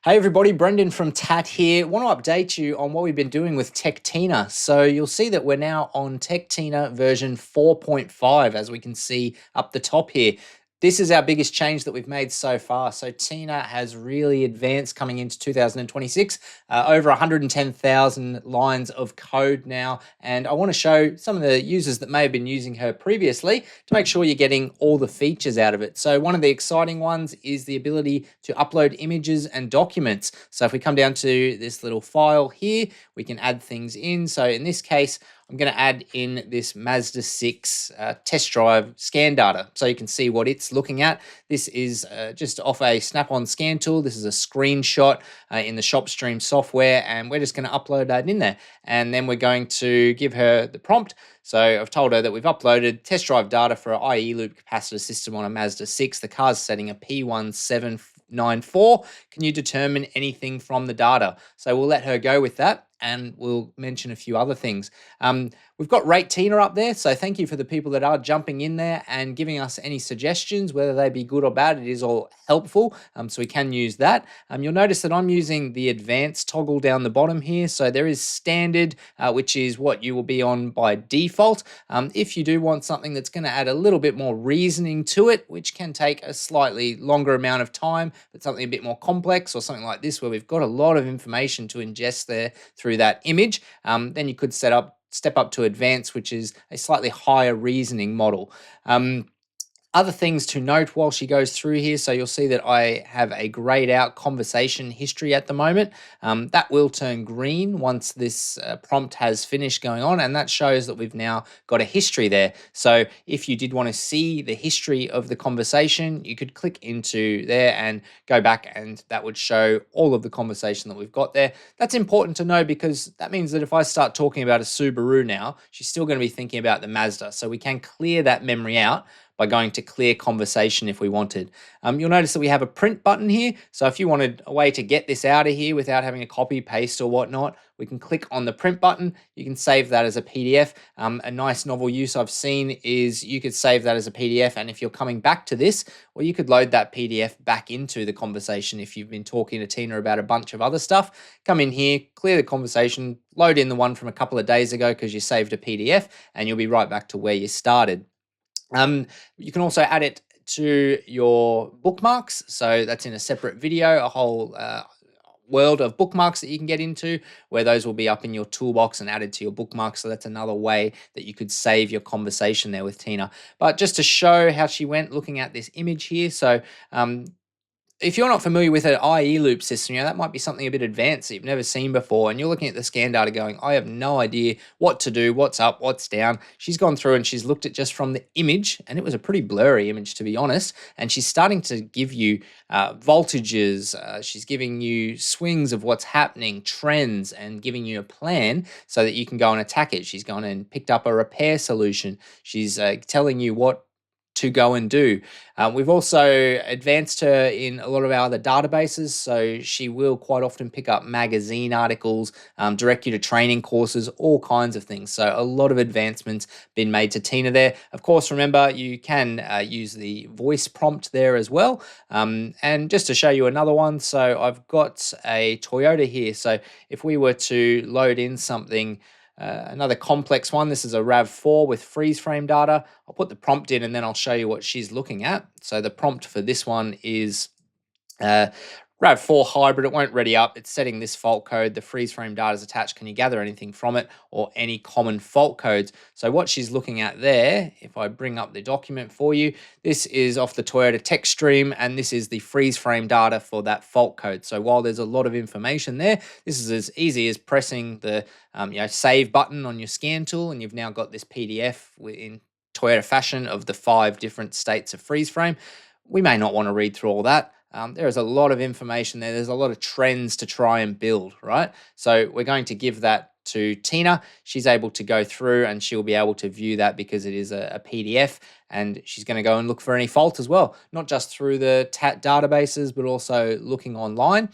Hey everybody, Brendan from TAT here. Want to update you on what we've been doing with Tectina. So you'll see that we're now on Tectina version 4.5, as we can see up the top here. This is our biggest change that we've made so far. So Tina has really advanced coming into 2026, over 110,000 lines of code now. And I want to show some of the users that may have been using her previously to make sure you're getting all the features out of it. So one of the exciting ones is the ability to upload images and documents. So if we come down to this little file here, we can add things in. So in this case, I'm going to add in this Mazda 6 test drive scan data so you can see what it's looking at. This is just off a snap-on scan tool. This is a screenshot in the ShopStream software, and we're just going to upload that in there. And then we're going to give her the prompt. So I've told her that we've uploaded test drive data for an IE loop capacitor system on a Mazda 6. The car's setting a P1794. Can you determine anything from the data? So we'll let her go with that, and we'll mention a few other things. We've got Rate Tina up there, so thank you for the people that are jumping in there and giving us any suggestions, whether they be good or bad. It is all helpful, so we can use that. You'll notice that I'm using the advanced toggle down the bottom here. So there is standard, which is what you will be on by default. If you do want something that's going to add a little bit more reasoning to it, which can take a slightly longer amount of time, but something a bit more complex, or something like this where we've got a lot of information to ingest there through that image, then you could step up to advanced, which is a slightly higher reasoning model. Other things to note while she goes through here, so you'll see that I have a grayed out conversation history at the moment. That will turn green once this prompt has finished going on, and that shows that we've now got a history there. So if you did want to see the history of the conversation, you could click into there and go back, and that would show all of the conversation that we've got there. That's important to know because that means that if I start talking about a Subaru now, she's still going to be thinking about the Mazda. So we can clear that memory out by going to clear conversation if we wanted. You'll notice that we have a print button here. So if you wanted a way to get this out of here without having a copy, paste or whatnot, we can click on the print button. You can save that as a PDF. A nice novel use I've seen is you could save that as a PDF, and if you're coming back to this, well, you could load that PDF back into the conversation. If you've been talking to Tina about a bunch of other stuff, come in here, clear the conversation, load in the one from a couple of days ago because you saved a PDF, and you'll be right back to where you started. You can also add it to your bookmarks. So that's in a separate video, a whole world of bookmarks that you can get into, where those will be up in your toolbox and added to your bookmarks. So that's another way that you could save your conversation there with Tina. But just to show how she went looking at this image here. So if you're not familiar with an IE loop system, that might be something a bit advanced that you've never seen before, and you're looking at the scan data going, I have no idea what to do, what's up, what's down. She's gone through and she's looked at just from the image, and it was a pretty blurry image, to be honest, and she's starting to give you voltages, she's giving you swings of what's happening, trends, and giving you a plan so that you can go and attack it. She's gone and picked up a repair solution. She's telling you what to go and do. We've also advanced her in a lot of our other databases, so she will quite often pick up magazine articles, direct you to training courses, all kinds of things. So a lot of advancements been made to Tina there. Of course, remember, you can use the voice prompt there as well. And just to show you another one, so I've got a Toyota here. So if we were to load in something, another complex one. This is a RAV4 with freeze frame data. I'll put the prompt in and then I'll show you what she's looking at. So the prompt for this one is RAV4 hybrid. It won't ready up. It's setting this fault code. The freeze frame data is attached. Can you gather anything from it or any common fault codes? So what she's looking at there, if I bring up the document for you, this is off the Toyota tech stream, and this is the freeze frame data for that fault code. So while there's a lot of information there, this is as easy as pressing the save button on your scan tool, and you've now got this PDF in Toyota fashion of the 5 different states of freeze frame. We may not want to read through all that. There is a lot of information there. There's a lot of trends to try and build, right? So we're going to give that to Tina. She's able to go through and she'll be able to view that because it is a PDF, and she's going to go and look for any fault as well, not just through the TAT databases, but also looking online.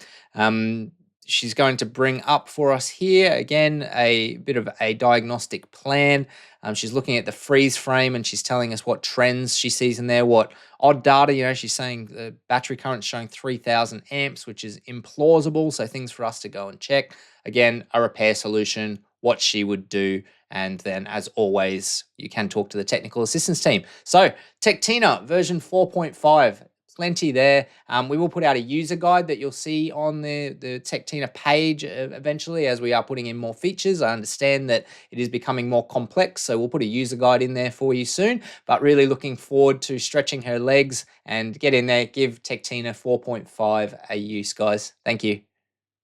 she's going to bring up for us here again a bit of a diagnostic plan. She's looking at the freeze frame and she's telling us what trends she sees in there, what odd data. She's saying the battery current showing 3,000 amps, which is implausible. So things for us to go and check. Again, a repair solution, what she would do. And then, as always, you can talk to the technical assistance team. So, Tectina version 4.5. Plenty there. We will put out a user guide that you'll see on the Tectina page eventually as we are putting in more features. I understand that it is becoming more complex, so we'll put a user guide in there for you soon. But really looking forward to stretching her legs and get in there, give Tectina 4.5 a use, guys. Thank you.